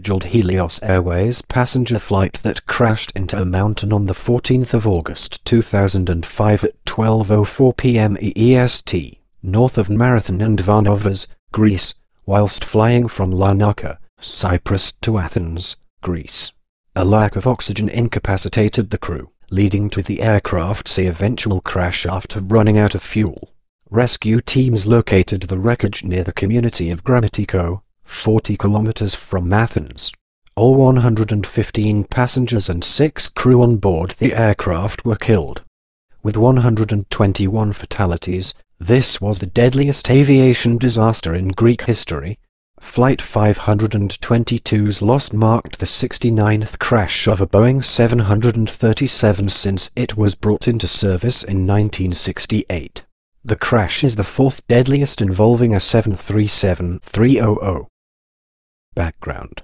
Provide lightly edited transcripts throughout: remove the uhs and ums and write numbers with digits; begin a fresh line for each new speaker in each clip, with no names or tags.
scheduled Helios Airways passenger flight that crashed into a mountain on the 14th of August 2005 at 12:04 p.m. EEST, north of Marathon and Varnavas, Greece, whilst flying from Larnaca, Cyprus to Athens, Greece. A lack of oxygen incapacitated the crew, leading to the aircraft's eventual crash after running out of fuel. Rescue teams located the wreckage near the community of Grammatico, 40 kilometers from Athens. All 115 passengers and 6 crew on board the aircraft were killed. With 121 fatalities, this was the deadliest aviation disaster in Greek history. Flight 522's loss marked the 69th crash of a Boeing 737 since it was brought into service in 1968. The crash is the 4th deadliest involving a 737-300. Background: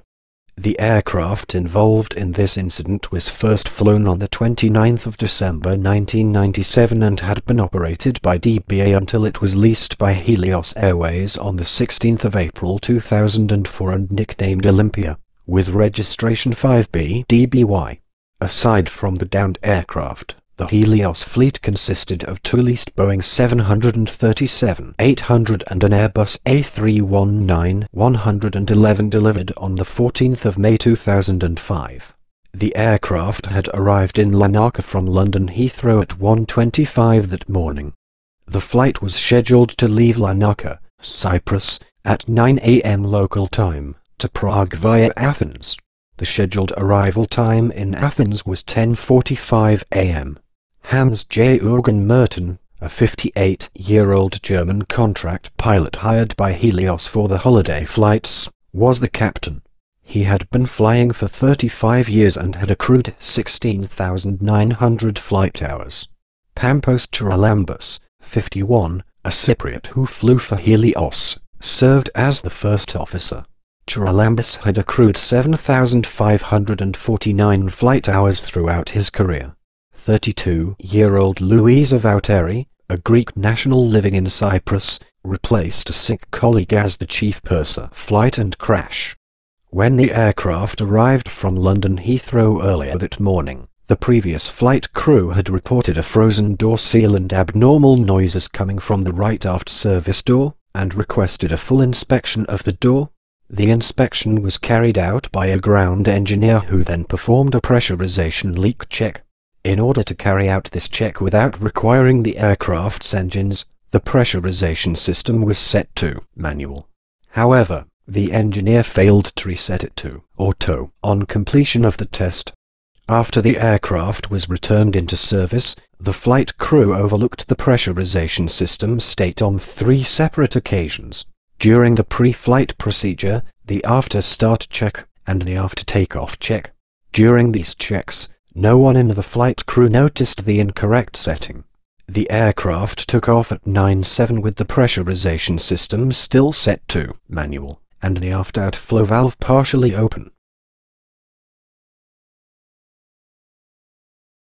the aircraft involved in this incident was first flown on the 29th of December 1997 and had been operated by DBA until it was leased by Helios Airways on the 16th of April 2004 and nicknamed Olympia, with registration 5B-DBY. Aside from the downed aircraft, the Helios fleet consisted of 2 leased Boeing 737-800 and an Airbus A319-111 delivered on the 14th of May 2005. The aircraft had arrived in Larnaca from London Heathrow at 1:25 that morning. The flight was scheduled to leave Larnaca, Cyprus, at 9 a.m. local time, to Prague via Athens. The scheduled arrival time in Athens was 10:45 a.m. Hans Jürgen Merton, a 58-year-old German contract pilot hired by Helios for the holiday flights, was the captain. He had been flying for 35 years and had accrued 16,900 flight hours. Pampos Charalambos, 51, a Cypriot who flew for Helios, served as the first officer. Charalambos had accrued 7,549 flight hours throughout his career. 32-year-old Louisa Vauteri, a Greek national living in Cyprus, replaced a sick colleague as the chief purser. Flight and crash. When the aircraft arrived from London Heathrow earlier that morning, the previous flight crew had reported a frozen door seal and abnormal noises coming from the right aft service door, and requested a full inspection of the door. The inspection was carried out by a ground engineer who then performed a pressurization leak check. In order to carry out this check without requiring the aircraft's engines, the pressurization system was set to manual. However, the engineer failed to reset it to auto on completion of the test. After the aircraft was returned into service, the flight crew overlooked the pressurization system state on 3 separate occasions: during the pre-flight procedure, the after-start check, and the after-takeoff check. During these checks, no one in the flight crew noticed the incorrect setting. The aircraft took off at 9:07 with the pressurization system still set to manual, and the aft-outflow valve partially open.